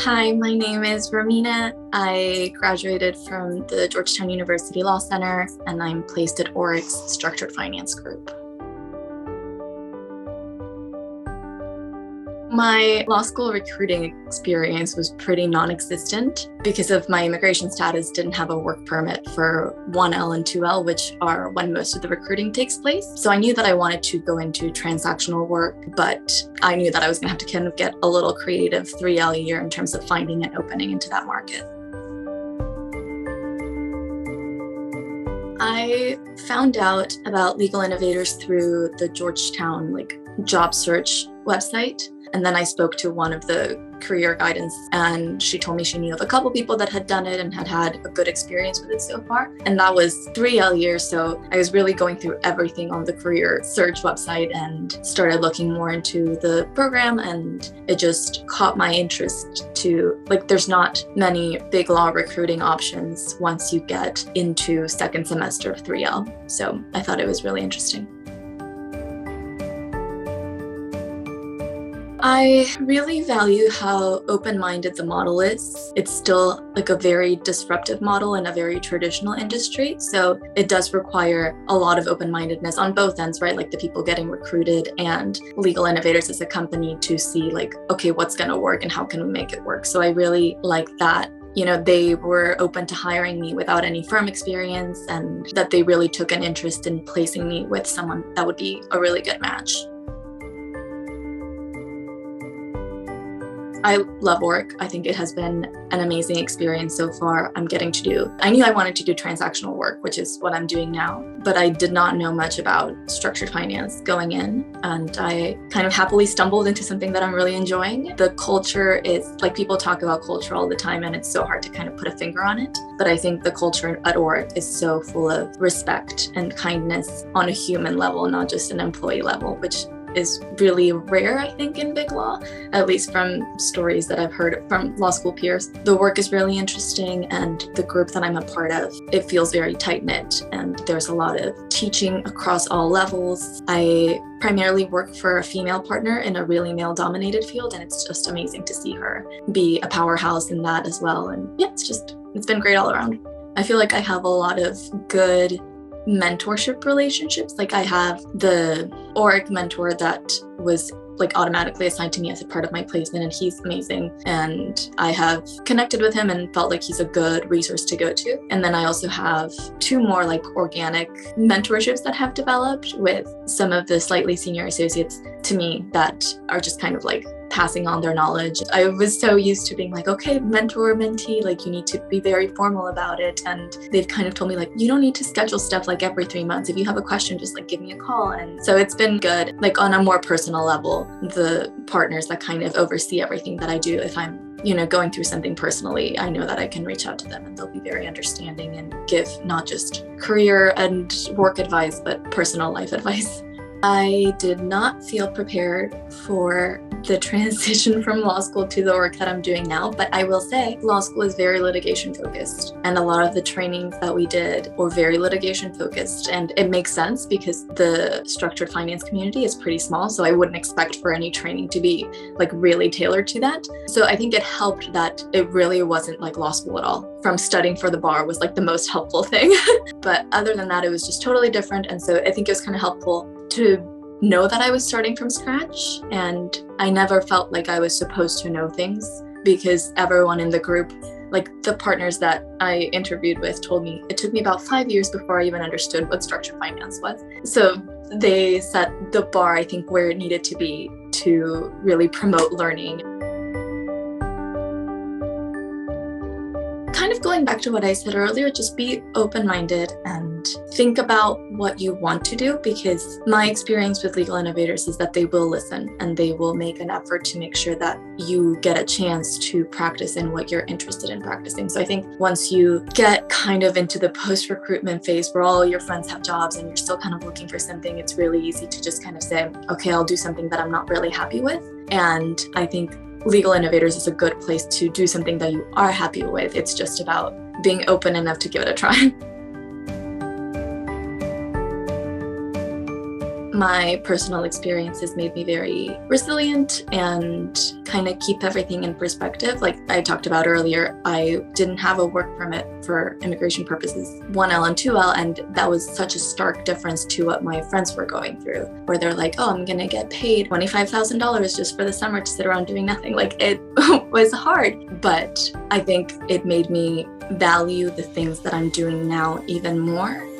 Hi, my name is Romina. I graduated from the Georgetown University Law Center, and I'm placed at ORIC's Structured Finance Group. My law school recruiting experience was pretty non-existent because of my immigration status. Didn't have a work permit for 1L and 2L, which are when most of the recruiting takes place. So I knew that I wanted to go into transactional work, but I knew that I was going to have to kind of get a little creative 3L a year in terms of finding an opening into that market. I found out about Legal Innovators through the Georgetown job search website. And then I spoke to one of the career guidance, and she told me she knew of a couple people that had done it and had had a good experience with it so far. And that was 3L years. So I was really going through everything on the career search website and started looking more into the program. And it just caught my interest there's not many big law recruiting options once you get into second semester of 3L. So I thought it was really interesting. I really value how open-minded the model is. It's still a very disruptive model in a very traditional industry. So it does require a lot of open-mindedness on both ends, right? Like the people getting recruited and Legal Innovators as a company to see okay, what's going to work and how can we make it work? So I really like that. They were open to hiring me without any firm experience, and that they really took an interest in placing me with someone that would be a really good match. I love ORIC. I think it has been an amazing experience so far. I knew I wanted to do transactional work, which is what I'm doing now, but I did not know much about structured finance going in. And I kind of happily stumbled into something that I'm really enjoying. The culture is, people talk about culture all the time, and it's so hard to kind of put a finger on it. But I think the culture at ORIC is so full of respect and kindness on a human level, not just an employee level, which is really rare, I think, in big law, at least from stories that I've heard from law school peers. The work is really interesting, and the group that I'm a part of, it feels very tight-knit, and there's a lot of teaching across all levels. I primarily work for a female partner in a really male-dominated field, and it's just amazing to see her be a powerhouse in that as well. And yeah, it's been great all around. I feel like I have a lot of good mentorship relationships. I have the ORIC mentor that was automatically assigned to me as a part of my placement, and he's amazing. And I have connected with him and felt like he's a good resource to go to. And then I also have two more organic mentorships that have developed with some of the slightly senior associates to me that are just kind of passing on their knowledge. I was so used to being okay, mentor, mentee, you need to be very formal about it. And they've kind of told me you don't need to schedule stuff every 3 months. If you have a question, just give me a call. And so it's been good. On a more personal level, the partners that kind of oversee everything that I do, if I'm going through something personally, I know that I can reach out to them and they'll be very understanding and give not just career and work advice, but personal life advice. I did not feel prepared for the transition from law school to the work that I'm doing now, but I will say law school is very litigation focused, and a lot of the trainings that we did were very litigation focused, and it makes sense because the structured finance community is pretty small, so I wouldn't expect for any training to be really tailored to that. So I think it helped that it really wasn't law school at all. From studying for the bar was the most helpful thing. But other than that, it was just totally different, and so I think it was kind of helpful to know that I was starting from scratch, and I never felt like I was supposed to know things because everyone in the group, the partners that I interviewed with, told me it took me about 5 years before I even understood what structured finance was. So they set the bar, I think, where it needed to be to really promote learning. Kind of going back to what I said earlier, just be open-minded and think about what you want to do, because my experience with Legal Innovators is that they will listen and they will make an effort to make sure that you get a chance to practice in what you're interested in practicing. So I think once you get kind of into the post-recruitment phase where all your friends have jobs and you're still kind of looking for something, it's really easy to just kind of say, okay, I'll do something that I'm not really happy with. And I think Legal Innovators is a good place to do something that you are happy with. It's just about being open enough to give it a try. My personal experiences made me very resilient and kind of keep everything in perspective. Like I talked about earlier, I didn't have a work permit for immigration purposes, 1L and 2L, and that was such a stark difference to what my friends were going through, where they're like, oh, I'm gonna get paid $25,000 just for the summer to sit around doing nothing. Like it was hard, but I think it made me value the things that I'm doing now even more.